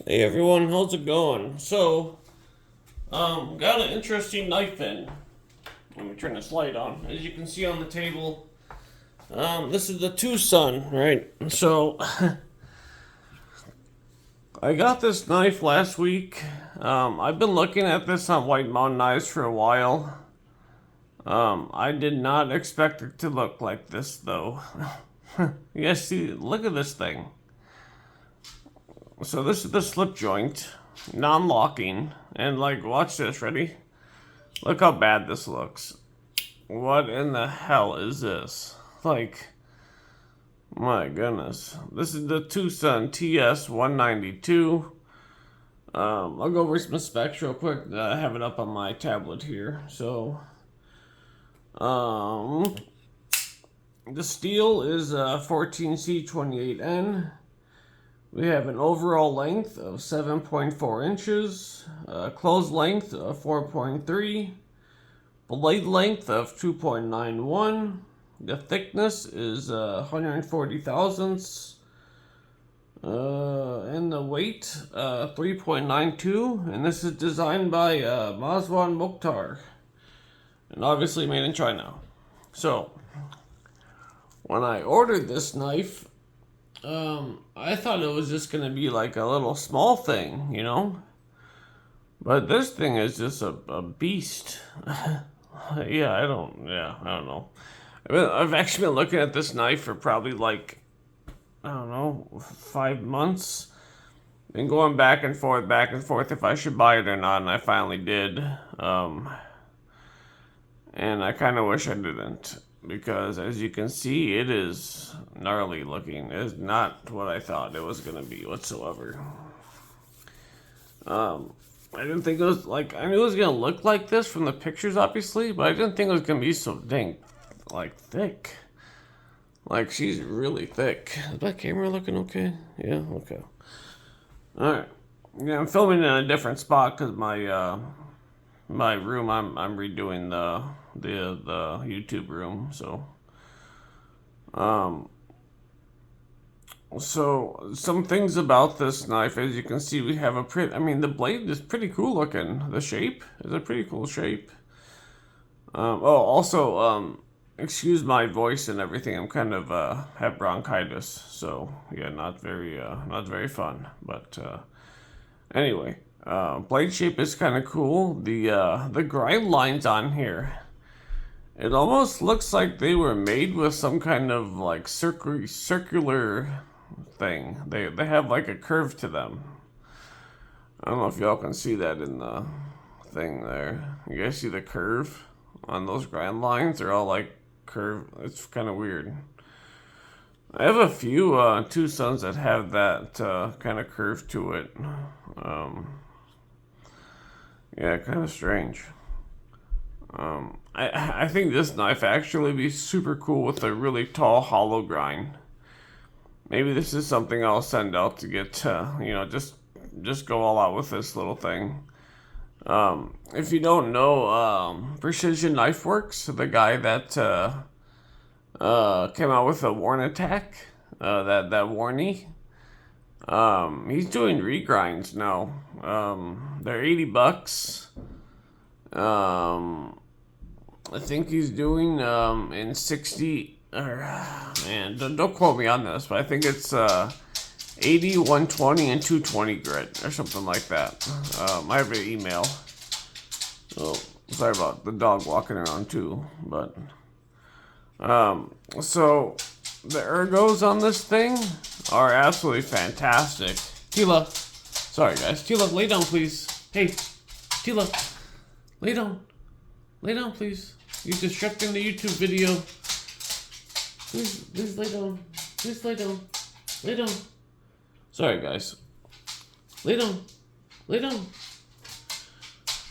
Hey everyone, how's it going? Got an interesting knife in. Let me turn this light on. As you can see on the table, this is the Twosun, right? I got this knife last week. I've been looking at this on White Mountain Knives for a while. I did not expect it to look like this though. You guys see, look at this thing. So this is the slip joint, non-locking, and like, watch this, ready? Look how bad this looks. What in the hell is this? Like, my goodness. This is the Twosun TS192. I'll go over some specs real quick. I have it up on my tablet here. The steel is 14C28N. We have an overall length of 7.4 inches, closed length of 4.3, blade length of 2.91. The thickness is 140 thousandths, and the weight 3.92. And this is designed by Mazwan Mokhtar, and obviously made in China. So, when I ordered this knife, I thought it was just gonna be like a little small thing, you know? But this thing is just a beast. Yeah, I don't know. I've actually been looking at this knife for probably like, I don't know, 5 months. Been going back and forth if I should buy it or not, and I finally did. And I kind of wish I didn't, because as you can see, it is gnarly looking. It is not what I thought it was going to be whatsoever. I didn't think it was like, I knew it was going to look like this from the pictures, obviously, but I didn't think it was going to be so dang, like, thick. Like, she's really thick. Is my camera looking okay? Yeah, okay. Alright. Yeah, I'm filming in a different spot because my room, I'm redoing the YouTube room, so some things about this knife. As you can see, we have the blade is pretty cool looking. The shape is a pretty cool shape. Excuse my voice and everything. I'm kind of have bronchitis, so yeah, not very fun. But anyway, blade shape is kind of cool. The grind lines on here, it almost looks like they were made with some kind of like circular thing. They have like a curve to them. I don't know if y'all can see that in the thing there. You guys see the curve on those grind lines? They're all like curved. It's kind of weird. I have a few Twosuns that have that kind of curve to it. Yeah, kind of strange. I think this knife actually be super cool with a really tall hollow grind. Maybe this is something I'll send out to get just go all out with this little thing. If you don't know, Precision Knife Works, the guy that came out with a Warn Attack, that Warnie, he's doing regrinds now. They're $80. I think he's doing in 60. Man, don't quote me on this, but I think it's 80, 120, and 220 grit or something like that. I have an email. Oh, sorry about the dog walking around too, but so the ergos on this thing are absolutely fantastic. Tila, sorry guys. Tila, lay down, please. Hey, Tila, lay down. Lay down, please. You're disrupting the YouTube video. Please lay down. Please lay down. Lay down. Sorry, guys. Lay down. Lay down.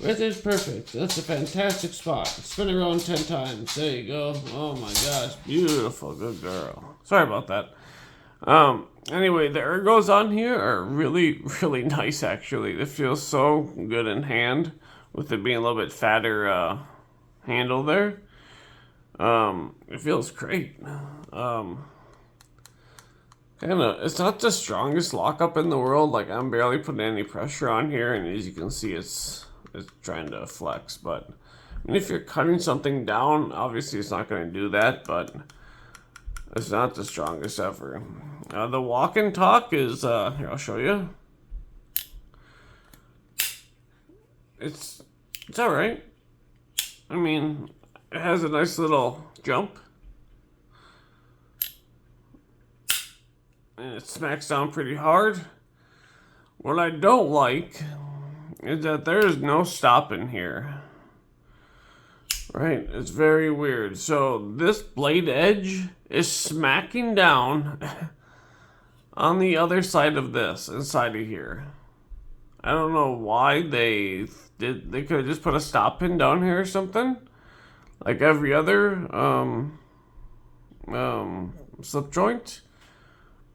Right there's perfect. That's a fantastic spot. Spin around 10 times. There you go. Oh my gosh. Beautiful. Good girl. Sorry about that. Anyway, the ergos on here are really, really nice, actually. It feels so good in hand with it being a little bit fatter handle there. It feels great. it's not the strongest lockup in the world. Like, I'm barely putting any pressure on here, and as you can see, it's trying to flex. But I mean, if you're cutting something down, obviously it's not going to do that. But it's not the strongest ever. The walk and talk is here. I'll show you. It's all right. I mean, it has a nice little jump. And it smacks down pretty hard. What I don't like is that there is no stopping here. Right? It's very weird. So this blade edge is smacking down on the other side of this, inside of here. I don't know why they did. They could have just put a stop pin down here or something, like every other slip joint.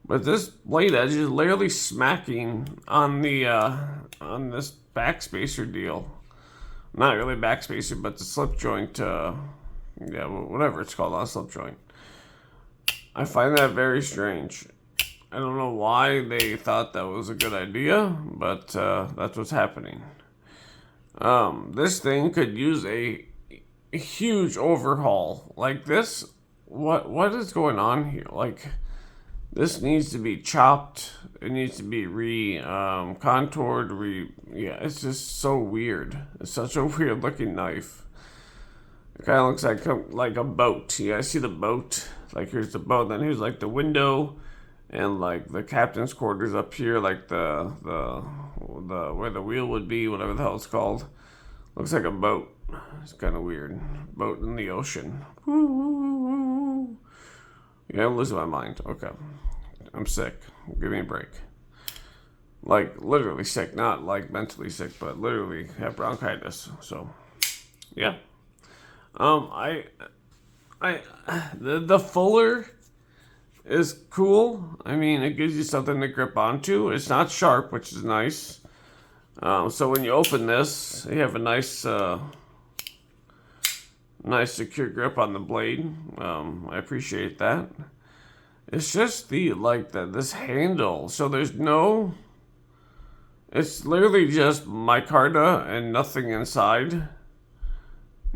But this blade edge is literally smacking on the on this backspacer deal. Not really backspacer, but the slip joint. Yeah, whatever it's called, a slip joint. I find that very strange. I don't know why they thought that was a good idea, but that's what's happening. This thing could use a huge overhaul. Like this, what is going on here? Like, this needs to be chopped. It needs to be contoured. Yeah, it's just so weird. It's such a weird looking knife. It kind of looks like a boat. You guys see the boat? Like, here's the boat, then here's like the window, and like the captain's quarters up here, like the where the wheel would be, whatever the hell it's called. Looks like a boat. It's kind of weird. Boat in the ocean. Yeah, I'm losing my mind. Okay. I'm sick. Give me a break. Like, literally sick. Not like mentally sick, but literally have bronchitis. So, yeah. The fuller is cool. I mean, it gives you something to grip onto. It's not sharp, which is nice. So when you open this, you have a nice secure grip on the blade. I appreciate that. It's just this handle. So there's no. It's literally just micarta and nothing inside.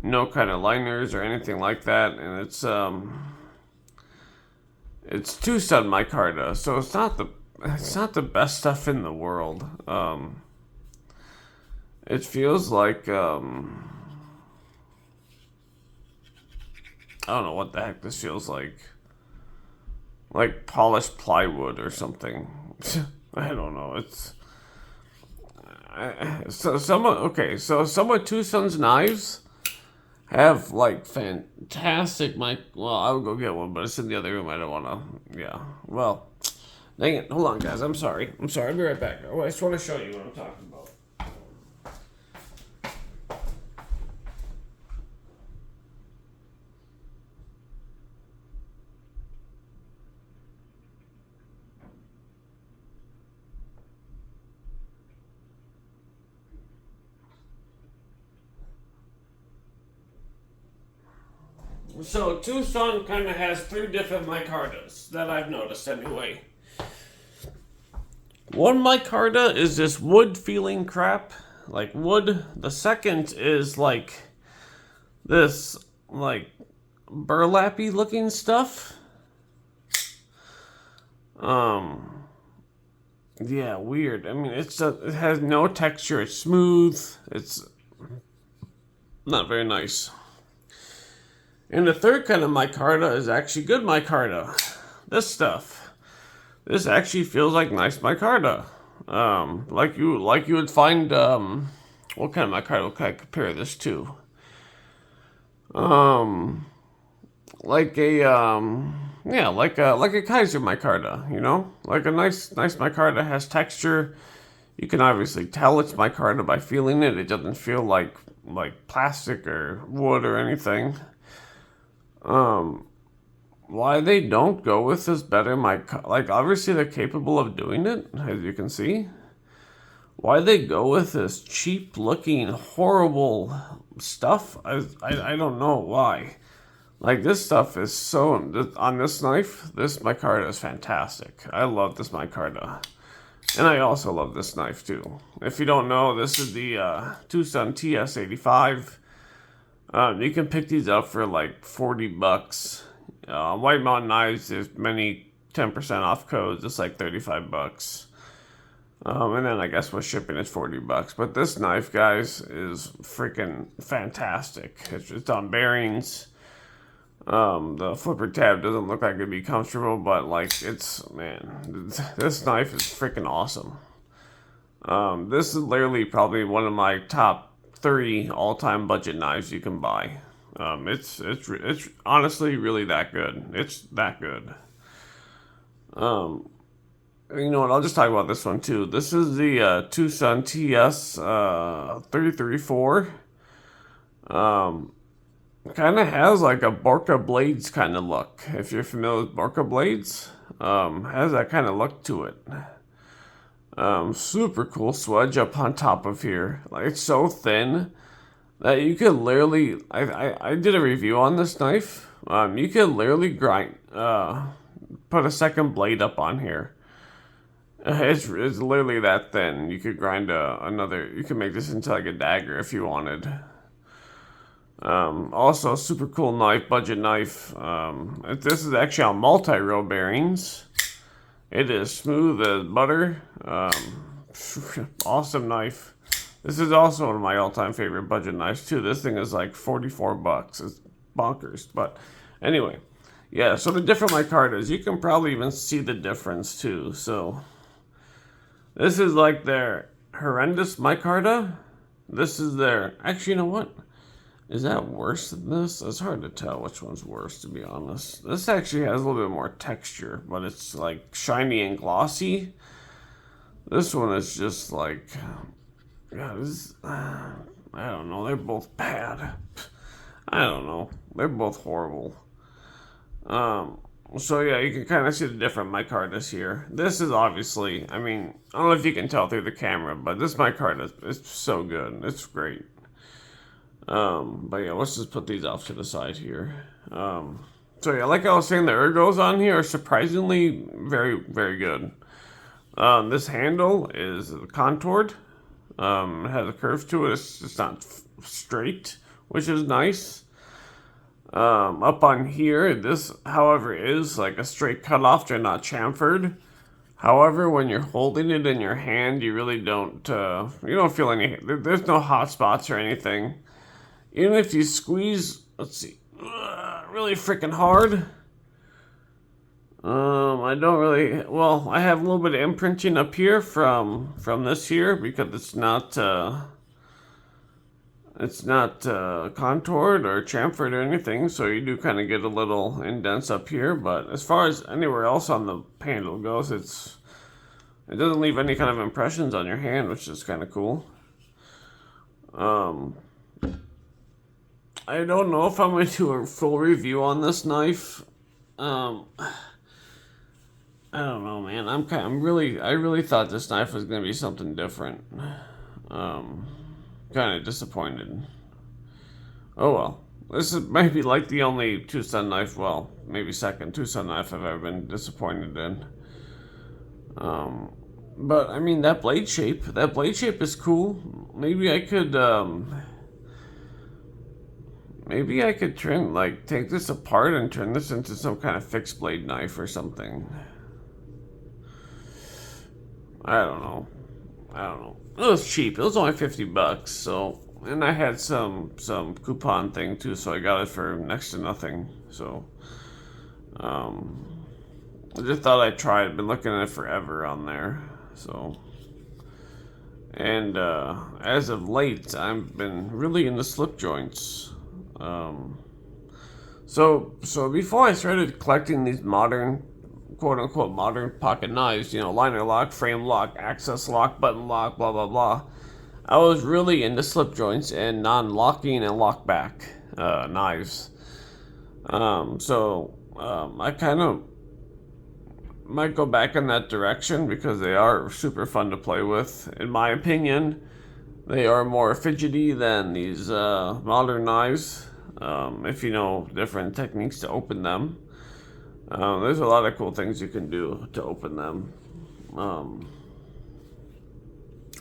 No kind of liners or anything like that, and it's Twosun micarta, so it's not the best stuff in the world. It feels like I don't know what the heck this feels like polished plywood or something. I don't know. It's some of Twosun's knives have like fantastic well, I would go get one, but it's in the other room. I don't want to. Yeah. Well, dang it. Hold on, guys. I'm sorry. I'll be right back. I just want to show you what I'm talking about. So Twosun kind of has three different micartas that I've noticed anyway. One micarta is this wood feeling crap, like wood. The second is like this like burlappy looking stuff. Yeah, weird. I mean, it has no texture. It's smooth. It's not very nice. And the third kind of micarta is actually good micarta. This stuff. This actually feels like nice micarta. Like you would find, what kind of micarta can I compare this to? Like a Kaiser micarta, you know? Like a nice micarta has texture. You can obviously tell it's micarta by feeling it. It doesn't feel like plastic or wood or anything. Why they don't go with this better obviously they're capable of doing it, as you can see. Why they go with this cheap looking horrible stuff, I don't know why. Like, this stuff is so, on this knife, this micarta is fantastic. I love this micarta. And I also love this knife too. If you don't know, this is the Twosun TS192. You can pick these up for like 40 bucks. White Mountain Knives, there's many 10% off codes. It's like 35 bucks. And then I guess with shipping it's 40 bucks. But this knife, guys, is freaking fantastic. It's on bearings. The flipper tab doesn't look like it'd be comfortable, but like man, this knife is freaking awesome. This is literally probably one of my top 3 all-time budget knives you can buy. It's honestly really that good. It's that good. You know what? I'll just talk about this one too. This is the Twosun TS334. Kind of has like a Borka Blades kind of look. If you're familiar with Borka Blades, has that kind of look to it. Super cool swedge up on top of here. Like, it's so thin that you could literally. I did a review on this knife. You could literally grind, put a second blade up on here. It's literally that thin. You could grind another. You could make this into like a dagger if you wanted. Also, super cool knife, budget knife. This is actually on multi-row bearings. It is smooth as butter. Awesome knife. This is also one of my all-time favorite budget knives too. This thing is like 44 bucks. It's bonkers. But anyway, yeah, so the different micartas, you can probably even see the difference too. So this is like their horrendous micarta. This is their, actually, you know what? Is that worse than this? It's hard to tell which one's worse, to be honest. This actually has a little bit more texture, but it's like shiny and glossy. This one is just like, yeah, I don't know. They're both bad. I don't know. They're both horrible. So yeah, you can kind of see the different micartas here. This is obviously, I mean, I don't know if you can tell through the camera, but this micarta is so good. It's great. But yeah, let's just put these off to the side here. So yeah, like I was saying, the ergos on here are surprisingly very, very good. This handle is contoured. It has a curve to it. It's not straight, which is nice. Up on here, this, however, is like a straight cutoff. They're not chamfered. However, when you're holding it in your hand, you really don't, you don't feel any, there's no hot spots or anything. Even if you squeeze, let's see, really freaking hard. I don't really, well, I have a little bit of imprinting up here from this here because it's not contoured or chamfered or anything, so you do kind of get a little indents up here, but as far as anywhere else on the handle goes, it doesn't leave any kind of impressions on your hand, which is kind of cool. I don't know if I'm going to do a full review on this knife. I don't know, man. I really thought this knife was going to be something different. Kind of disappointed. Oh well. This is maybe like the only Twosun knife, well, maybe second Twosun knife I've ever been disappointed in. But I mean, that blade shape is cool. Maybe I could take this apart and turn this into some kind of fixed blade knife or something. I don't know. It was cheap. It was only 50 bucks, so, and I had some coupon thing too, so I got it for next to nothing. So I just thought I'd try it. I've been looking at it forever on there. So, and as of late, I've been really into slip joints. So before I started collecting these modern, quote-unquote modern pocket knives, you know, liner lock, frame lock, access lock, button lock, blah blah blah, I was really into slip joints and non-locking and lock back knives. I kind of might go back in that direction because they are super fun to play with. In my opinion, they are more fidgety than these modern knives. if you know different techniques to open them. There's a lot of cool things you can do to open them.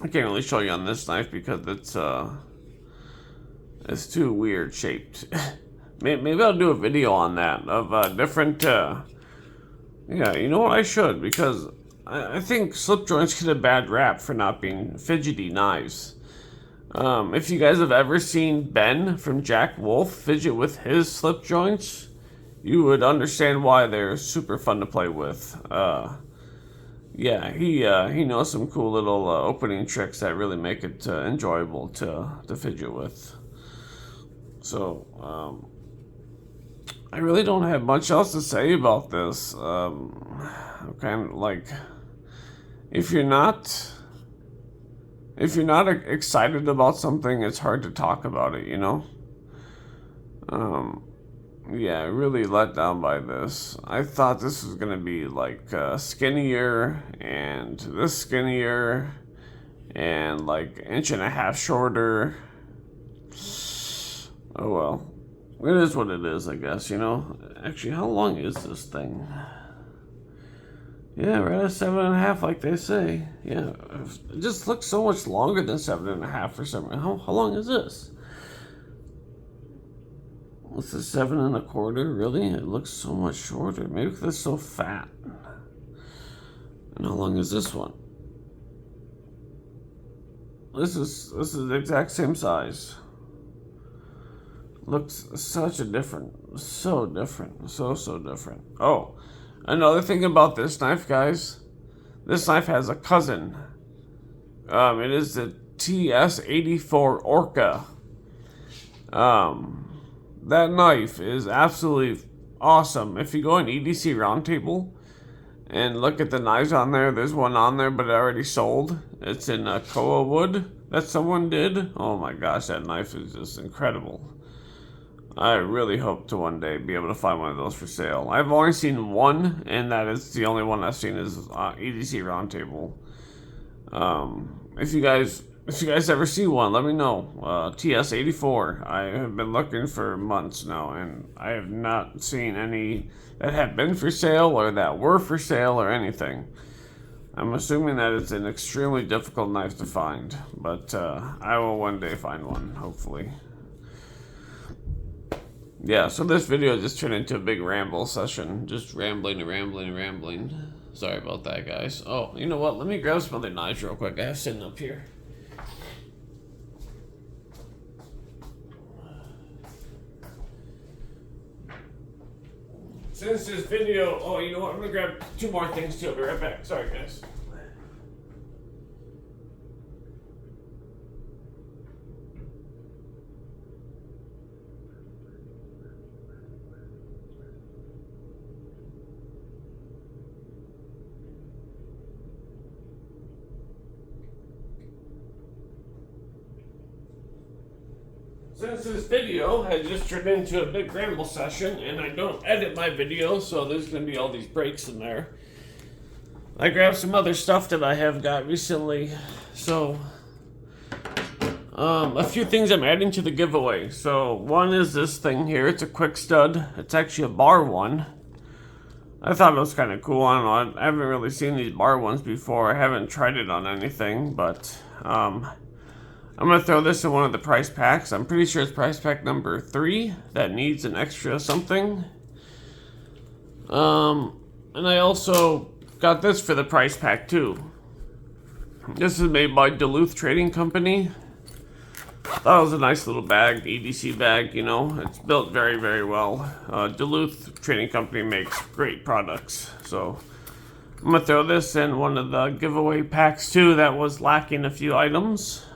I can't really show you on this knife because it's too weird shaped. Maybe I'll do a video on that of different. Yeah, you know what, I should, because I think slip joints get a bad rap for not being fidgety knives. If you guys have ever seen Ben from Jack Wolf fidget with his slip joints, you would understand why they're super fun to play with. Yeah, he knows some cool little opening tricks that really make it enjoyable to fidget with. So, I really don't have much else to say about this. I'm kind of like, if you're not excited about something, it's hard to talk about it, you know? Yeah, really let down by this. I thought this was gonna be like skinnier and this skinnier and like 1.5 inches shorter. Oh well. It is what it is, I guess, you know? Actually, how long is this thing? Yeah, right at 7.5, like they say. Yeah, it just looks so much longer than 7.5 for some reason. How long is this? What's the 7.25? Really? It looks so much shorter. Maybe because it's so fat. And how long is this one? This is the exact same size. Looks such a different, so different, so different. Oh, another thing about this knife, guys. This knife has a cousin. It is the TS-84 Orca. That knife is absolutely awesome. If you go on EDC Roundtable and look at the knives on there, there's one on there, but it already sold. It's in koa wood that someone did. Oh my gosh, that knife is just incredible. I really hope to one day be able to find one of those for sale. I've only seen one, and that is the only one I've seen is EDC Roundtable. If you guys ever see one, let me know. TS-84. I have been looking for months now, and I have not seen any that have been for sale or that were for sale or anything. I'm assuming that it's an extremely difficult knife to find, but I will one day find one, hopefully. Yeah, so this video just turned into a big ramble session. Just rambling and rambling and rambling. Sorry about that, guys. Oh, you know what? Let me grab some other knives real quick I have sitting up here. Since this video... Oh, you know what? I'm going to grab 2 more things too. I'll be right back. Sorry, guys. Since this video has just turned into a big ramble session, and I don't edit my videos, so there's going to be all these breaks in there, I grabbed some other stuff that I have got recently. So, a few things I'm adding to the giveaway. So, one is this thing here. It's a quick stud. It's actually a bar one. I thought it was kind of cool. I don't know. I haven't really seen these bar ones before. I haven't tried it on anything, but I'm going to throw this in one of the price packs. I'm pretty sure it's price pack number 3 that needs an extra something. And I also got this for the price pack too. This is made by Duluth Trading Company. Thought it was a nice little bag, EDC bag, you know. It's built very, very well. Duluth Trading Company makes great products. So I'm going to throw this in one of the giveaway packs too that was lacking a few items.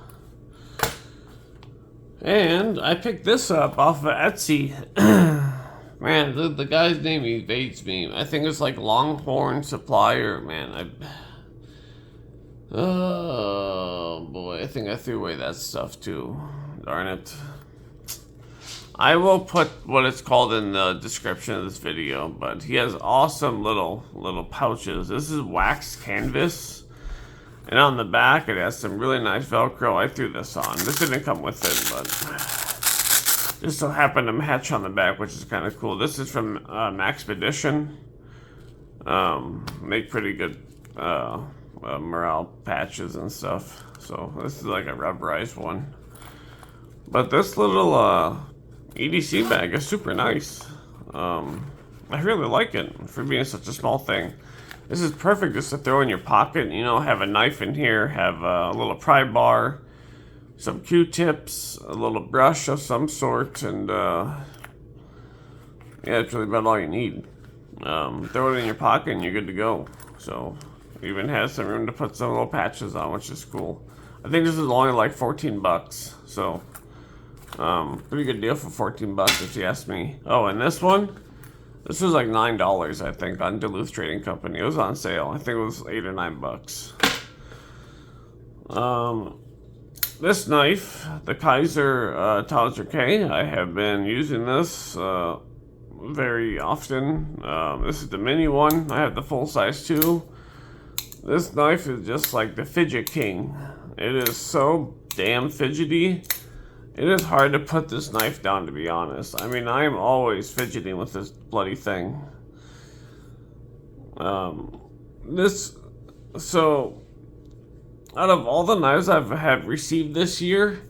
And I picked this up off of Etsy. Man, the guy's name evades me. I think it's like Longhorn Supplier. Man, oh boy, I think I threw away that stuff too. Darn it. I will put what it's called in the description of this video, but he has awesome little pouches. This is wax canvas. And on the back, it has some really nice Velcro. I threw this on. This didn't come with it, but Just so happened to match on the back, which is kind of cool. This is from Maxpedition. Make pretty good morale patches and stuff. So this is like a rubberized one. But this little EDC bag is super nice. I really like it for being such a small thing. This is perfect just to throw in your pocket, you know, have a knife in here, have a little pry bar, some Q-tips, a little brush of some sort, and yeah, it's really about all you need. Throw it in your pocket and you're good to go. So, even has some room to put some little patches on, which is cool. I think this is only like 14 bucks, so pretty good deal for 14 bucks if you ask me. Oh, and this one, this was like $9, I think, on Duluth Trading Company. It was on sale. I think it was 8 or 9 bucks. This knife, the Kaiser Towser K, I have been using this very often. This is the mini one. I have the full size too. This knife is just like the fidget king. It is so damn fidgety. It is hard to put this knife down, to be honest. I mean, I am always fidgeting with this bloody thing. So out of all the knives have received this year,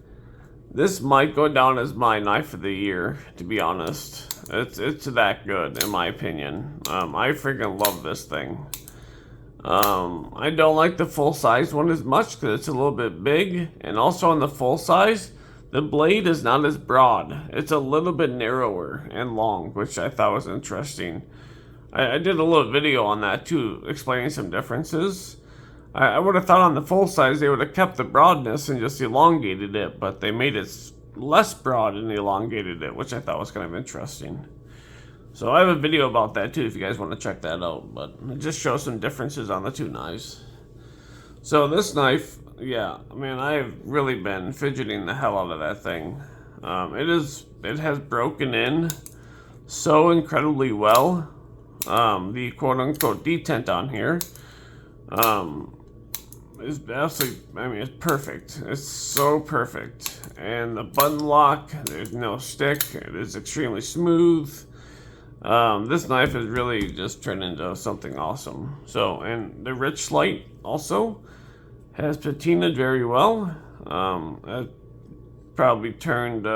this might go down as my knife of the year, to be honest. It's that good, in my opinion. I freaking love this thing. I don't like the full size one as much because it's a little bit big, and also on the full size, the blade is not as broad. It's a little bit narrower and long, which I thought was interesting. I did a little video on that too, explaining some differences. I would have thought on the full size they would have kept the broadness and just elongated it, but they made it less broad and elongated it, which I thought was kind of interesting. So I have a video about that too if you guys want to check that out, but it just shows some differences on the two knives. So this knife, yeah, I mean, I've really been fidgeting the hell out of that thing. It has broken in so incredibly well. The quote-unquote detent on here is absolutely, I mean, it's perfect. It's so perfect. And the button lock, there's no stick. It is extremely smooth. This knife has really just turned into something awesome. So, and the rich light also has patinaed very well. It probably turned 3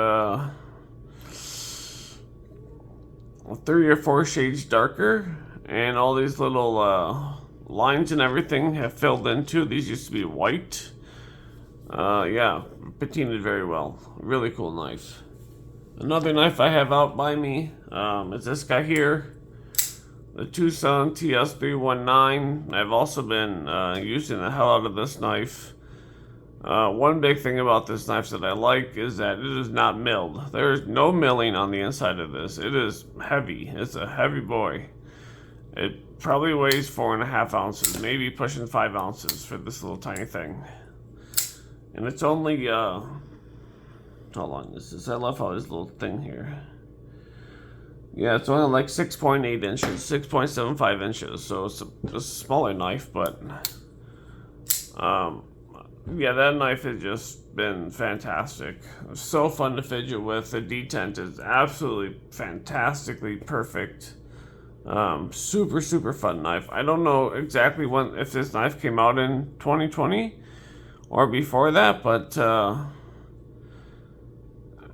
or 4 shades darker, and all these little lines and everything have filled in too. These used to be white. Yeah, patinaed very well. Really cool knife. Another knife I have out by me is this guy here, the Twosun TS192. I've also been using the hell out of this knife. One big thing about this knife that I like is that it is not milled. There is no milling on the inside of this. It is heavy. It's a heavy boy. It probably weighs 4.5 ounces, maybe pushing 5 ounces for this little tiny thing. And it's only, how long is this? I love how this little thing here. Yeah, it's only like 6.8 inches, 6.75 inches, so it's a smaller knife, but yeah, that knife has just been fantastic. It's so fun to fidget with. The detent is absolutely fantastically perfect. Super, super fun knife. I don't know exactly when, if this knife came out in 2020 or before that, but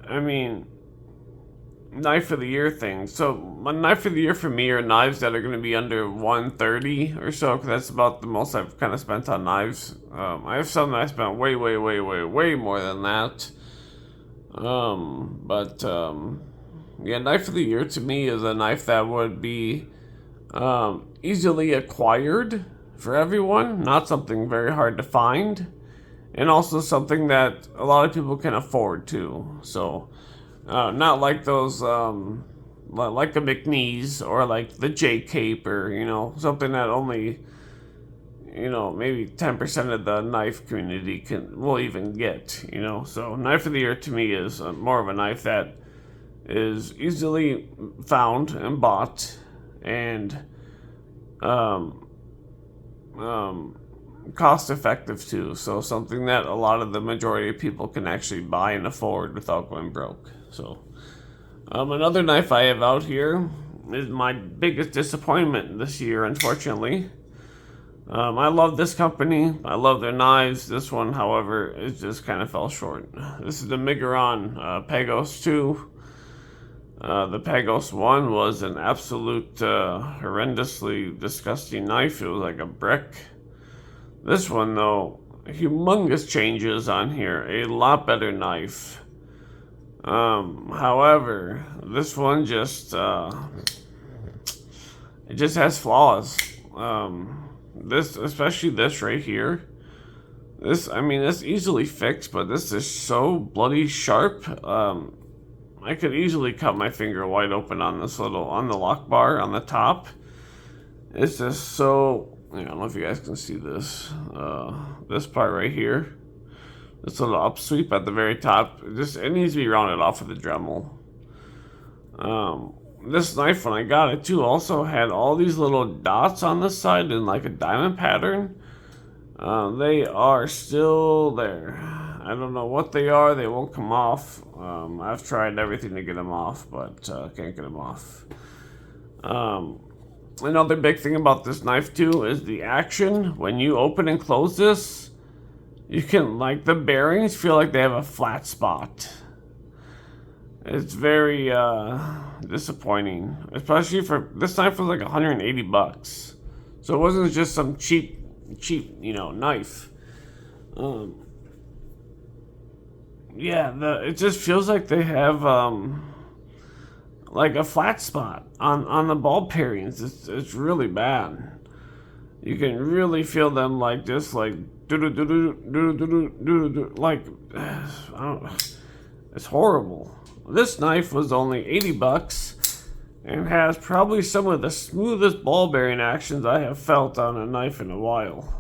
I mean, knife of the year thing. So my knife of the year for me are knives that are going to be under $130 or so, because that's about the most I've kind of spent on knives. I have some that I spent way more than that. Yeah, knife of the year to me is a knife that would be easily acquired for everyone, not something very hard to find, and also something that a lot of people can afford too. So not like those like the McNees or like the J Cape, or you know, something that only, you know, maybe 10% of the knife community will even get, you know. So knife of the year to me is more of a knife that is easily found and bought, and cost effective too. So something that a lot of the majority of people can actually buy and afford without going broke. So Another knife I have out here is my biggest disappointment this year, unfortunately. I love this company. I love their knives. This one, however, it just kind of fell short. This is the Miguron Pagos 2. The Pagos 1 was an absolute horrendously disgusting knife. It was like a brick. This one, though, humongous changes on here. A lot better knife. However, this one just it just has flaws. This, especially this right here. This, I mean, it's easily fixed, but this is so bloody sharp. I could easily cut my finger wide open on this on the lock bar on the top. It's just so, I don't know if you guys can see this. This part right here. This little upsweep at the very top. It needs to be rounded off with a Dremel. This knife, when I got it too, also had all these little dots on the side in like a diamond pattern. They are still there. I don't know what they are. They won't come off. I've tried everything to get them off, but can't get them off. Another big thing about this knife too is the action. When you open and close this, you can, like, the bearings feel like they have a flat spot. It's very disappointing, especially for this knife was like 180 bucks. So it wasn't just some cheap, knife. Yeah, it just feels like they have like a flat spot on the ball bearings. It's really bad. You can really feel them like just like like I don't, it's horrible. This knife was only 80 bucks and has probably some of the smoothest ball bearing actions I have felt on a knife in a while.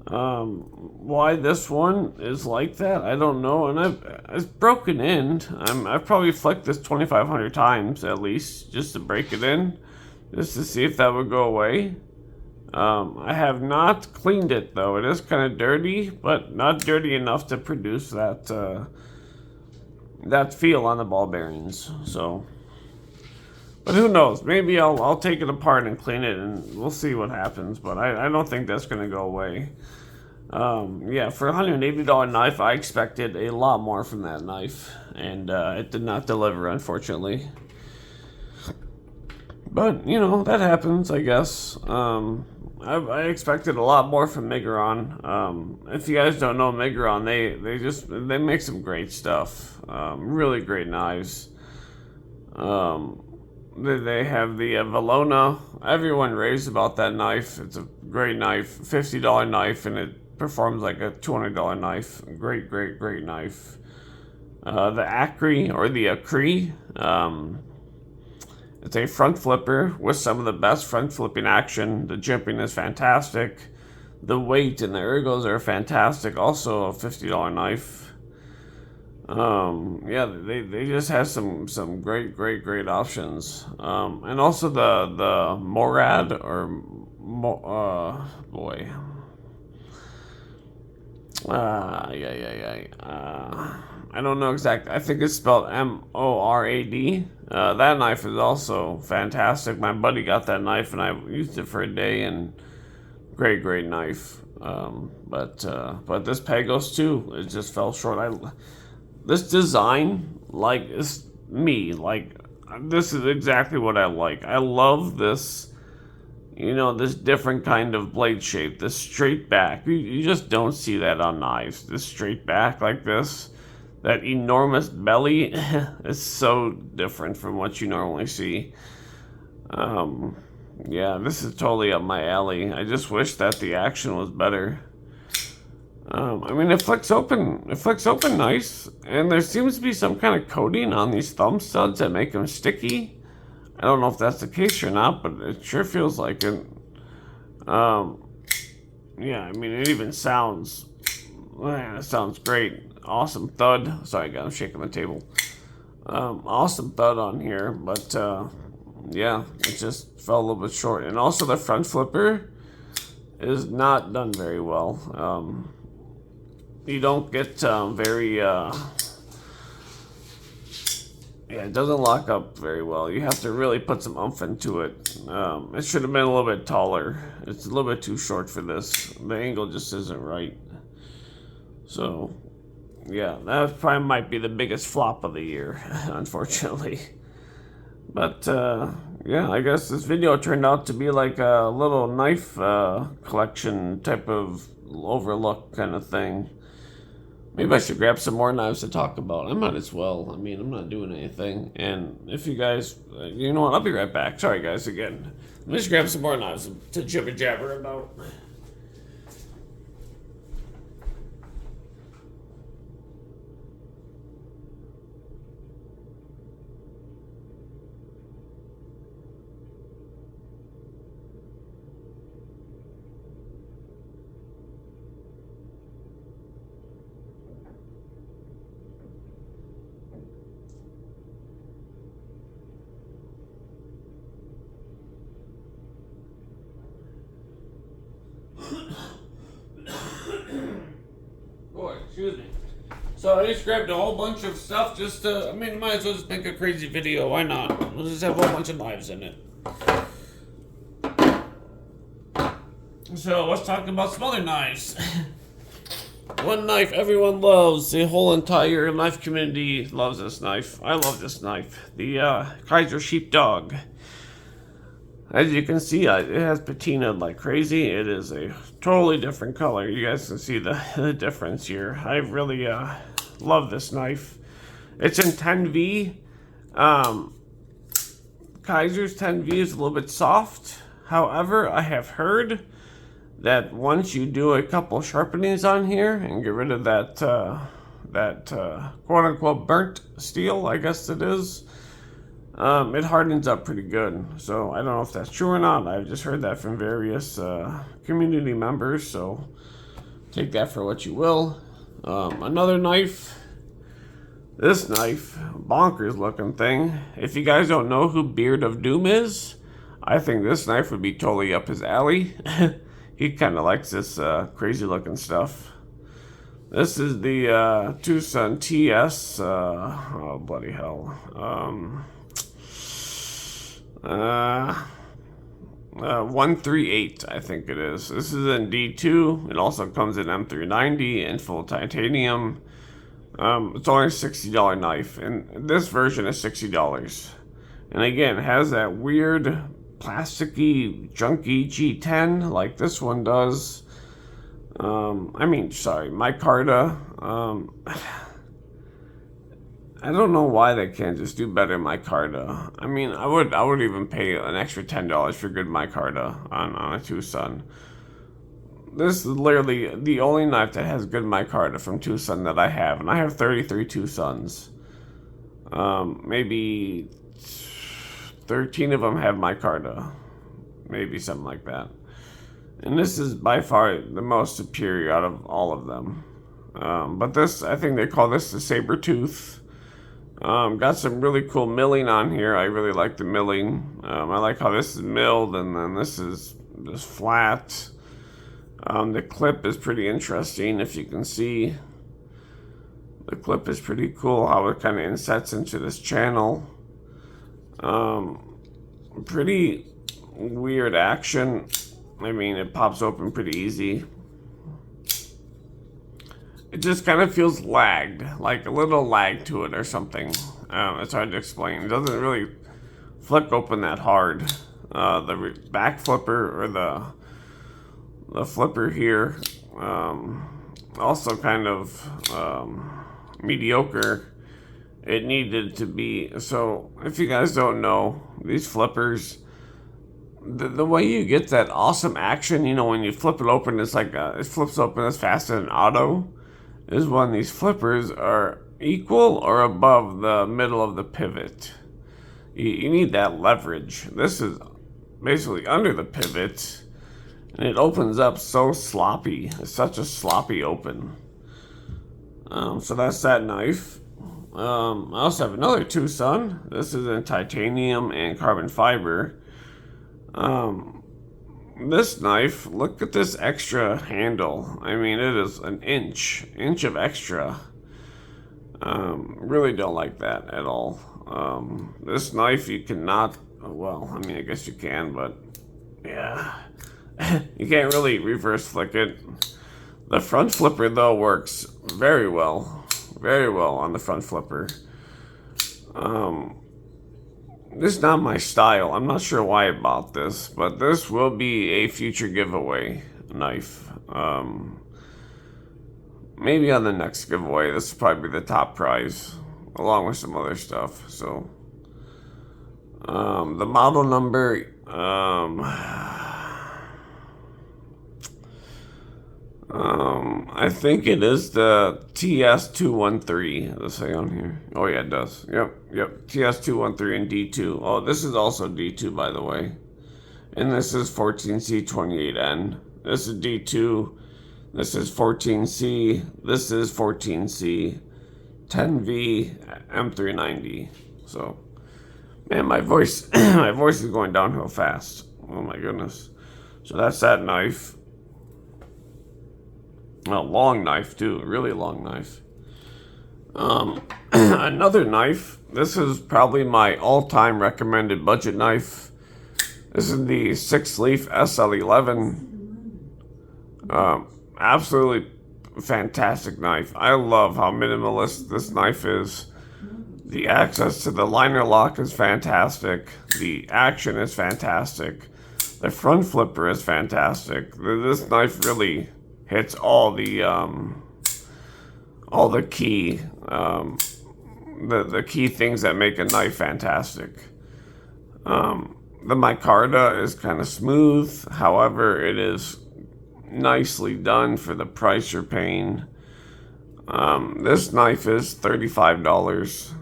Why this one is like that, I don't know. And it's broken in. I've probably flicked this 2,500 times at least just to break it in, just to see if that would go away. I have not cleaned it though. It is kind of dirty, but not dirty enough to produce that that feel on the ball bearings. So, but who knows? Maybe I'll take it apart and clean it, and we'll see what happens. But I don't think that's gonna go away. Yeah, for a $180 knife, I expected a lot more from that knife, and it did not deliver, unfortunately. But that happens, I guess. I expected a lot more from Miguron. If you guys don't know Miguron, they make some great stuff. Really great knives. They have the Valona. Everyone raves about that knife. It's a great knife, $50 knife, and it performs like a $200 knife. Great, great, great knife. The Acri or the Acri. It's a front flipper with some of the best front flipping action. The jimping is fantastic. The weight and the ergos are fantastic. Also a $50 knife. Yeah, they just have some great, great, great options. And also the Morad or boy. I don't know exactly. I think it's spelled Morad. That knife is also fantastic. My buddy got that knife and I used it for a day, and great, great knife. But this Pagos too, it just fell short. This design, like, is me. Like, this is exactly what I like. I love this. This different kind of blade shape, this straight back. You just don't see that on knives. This straight back like this, that enormous belly is so different from what you normally see. Yeah, this is totally up my alley. I just wish that the action was better. I mean, it flicks open nice, and there seems to be some kind of coating on these thumb studs that make them sticky. I don't know if that's the case or not, but it sure feels like it. Yeah, I mean, it even sounds, man, it sounds great. Awesome thud. Sorry, guys, I'm shaking the table. Awesome thud on here, but yeah, it just fell a little bit short. And also the front flipper is not done very well. You don't get very, yeah, Yeah, it doesn't lock up very well. You have to really put some oomph into it. It should have been a little bit taller. It's a little bit too short for this. The angle just isn't right. So, yeah, that probably might be the biggest flop of the year, unfortunately. But, yeah, I guess this video turned out to be like a little knife collection type of overlook kind of thing. Maybe I should grab some more knives to talk about. I might as well. I mean, I'm not doing anything. And if you guys, you know what, I'll be right back. Sorry, guys, again. Let me just grab some more knives to jibber jabber about. Boy, excuse me. So I just grabbed a whole bunch of stuff just to, I mean, might as well just make a crazy video. Why not? We'll just have a whole bunch of knives in it. So let's talk about some other knives. One knife everyone loves. The whole entire knife community loves this knife. I love this knife. The Kaiser Sheepdog. As you can see, it has patinaed like crazy. It is a totally different color. You guys can see the difference here. I really love this knife. It's in 10V. Kaiser's 10V is a little bit soft. However, I have heard that once you do a couple sharpenings on here and get rid of that quote-unquote burnt steel, I guess it is, it hardens up pretty good. So I don't know if that's true or not. I've just heard that from various community members, so take that for what you will. Another knife. This knife, bonkers looking thing. If you guys don't know who Beard of Doom is, I think this knife would be totally up his alley. He kind of likes this crazy looking stuff. This is the Twosun TS, oh bloody hell, 138, I think it is. This is in D2. It also comes in M390 in full titanium. It's only a $60 knife, and this version is $60. And again, it has that weird plasticky, junky G10 like this one does. Micarta. I don't know why they can't just do better micarta. I mean, I would even pay an extra $10 for good micarta on a Twosun. This is literally the only knife that has good micarta from Twosun that I have, and I have 33 Twosuns. Maybe 13 of them have micarta, maybe something like that. And this is by far the most superior out of all of them. But this, I think they call this the saber tooth. Got some really cool milling on here. I really like the milling. I like how this is milled and then this is just flat. The clip is pretty interesting. If you can see, the clip is pretty cool how it kind of insets into this channel. Pretty weird action. I mean, it pops open pretty easy. It just kind of feels lagged, like a little lag to it or something. It's hard to explain. It doesn't really flip open that hard. The back flipper or the flipper here, also kind of mediocre. It needed to be. So if you guys don't know, these flippers, the way you get that awesome action, you know, when you flip it open, it's like it flips open as fast as an auto, is when these flippers are equal or above the middle of the pivot. You need that leverage. This is basically under the pivot, and it opens up so sloppy. It's such a sloppy open. So that's that knife. I also have another Twosun. This is in titanium and carbon fiber. This knife, look at this extra handle. I mean, it is an inch of extra. Really don't like that at all. This knife you cannot, well, I mean, I guess you can, but yeah, you can't really reverse flick it. The front flipper, though, works very well on the front flipper. This is not my style. I'm not sure why I bought this, but this will be a future giveaway knife. Maybe on the next giveaway, this will probably be the top prize, along with some other stuff. So, the model number, I think it is the TS213. Does it say on here? Oh yeah, it does. Yep. TS213 and D2. Oh, this is also D2, by the way. And this is 14C28N. This is D2. This is 14C. This is 14C. 10V M390. So, man, my voice, my voice is going downhill fast. Oh my goodness. So that's that knife. A long knife too, really long knife. Another knife. This is probably my all-time recommended budget knife. This is the 6-leaf SL11. Absolutely fantastic knife. I love how minimalist this knife is. The access to the liner lock is fantastic. The action is fantastic. The front flipper is fantastic. This knife really hits all the key the key things that make a knife fantastic. The micarta is kind of smooth. However, it is nicely done for the price you're paying. This knife is $35.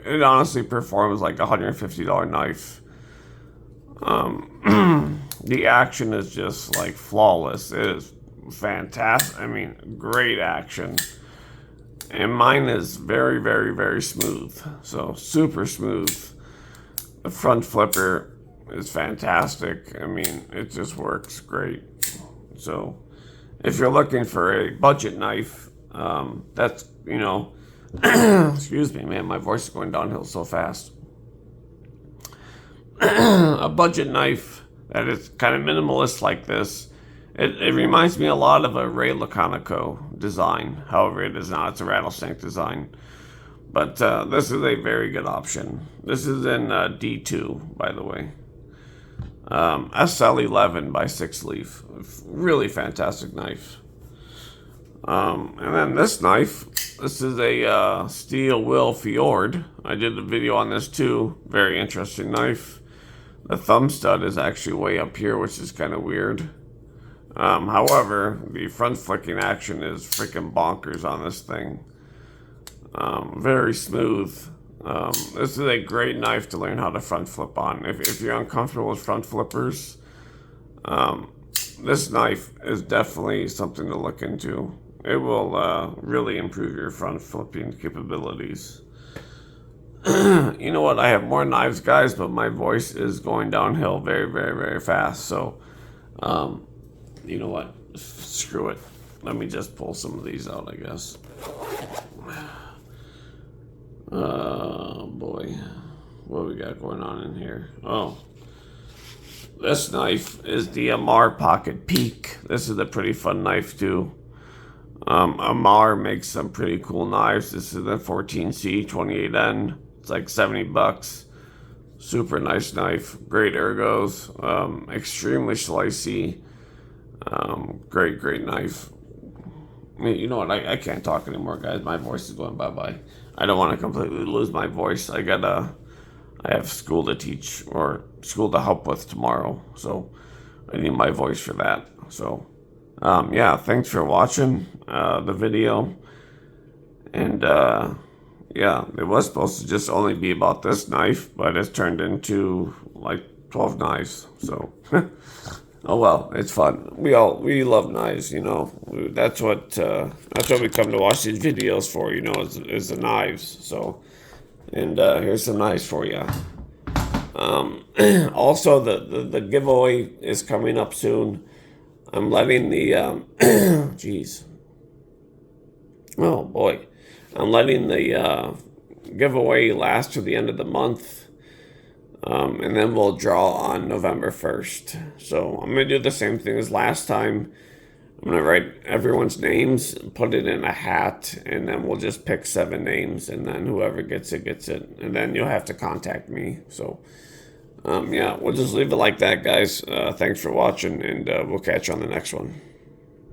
It honestly performs like a $150 knife. The action is just like flawless. It is fantastic. I mean, great action. And mine is very, very, very smooth. So, super smooth. The front flipper is fantastic. I mean, it just works great. So, if you're looking for a budget knife, that's, you know, excuse me, man, my voice is going downhill so fast. A budget knife that is kind of minimalist like this. It reminds me a lot of a Ray Laconico design. However, it is not. It's a rattlesnake design. But this is a very good option. This is in D2, by the way. SL11 by 6-leaf. Really fantastic knife. And then this knife. This is a steel wheel Fjord. I did a video on this too. Very interesting knife. The thumb stud is actually way up here, which is kind of weird. However, the front flicking action is freaking bonkers on this thing. Very smooth. This is a great knife to learn how to front flip on. If you're uncomfortable with front flippers, this knife is definitely something to look into. It will really improve your front flipping capabilities. You know what? I have more knives, guys, but my voice is going downhill very, very, very fast. So, you know what? Screw it. Let me just pull some of these out, I guess. Oh, boy. What we got going on in here? Oh. This knife is the Amar Pocket Peak. This is a pretty fun knife, too. Amar makes some pretty cool knives. This is the 14C28N. It's like $70. Super nice knife. Great ergos. Extremely slicey. Great knife. You know what? I can't talk anymore, guys. My voice is going bye-bye. I don't want to completely lose my voice. I have school to teach or school to help with tomorrow. So I need my voice for that. So, yeah, thanks for watching the video. And, yeah, it was supposed to just only be about this knife, but it's turned into like 12 knives. So, oh well, it's fun. We love knives, you know. That's what we come to watch these videos for, you know, is the knives. So, and here's some knives for you. Also, the giveaway is coming up soon. I'm letting the jeez. Oh boy, I'm letting the giveaway lasts to the end of the month. And then we'll draw on November 1st. So I'm going to do the same thing as last time. I'm going to write everyone's names, put it in a hat, and then we'll just pick 7 names, and then whoever gets it, gets it. And then you'll have to contact me. So, yeah, we'll just leave it like that, guys. Thanks for watching, and we'll catch you on the next one.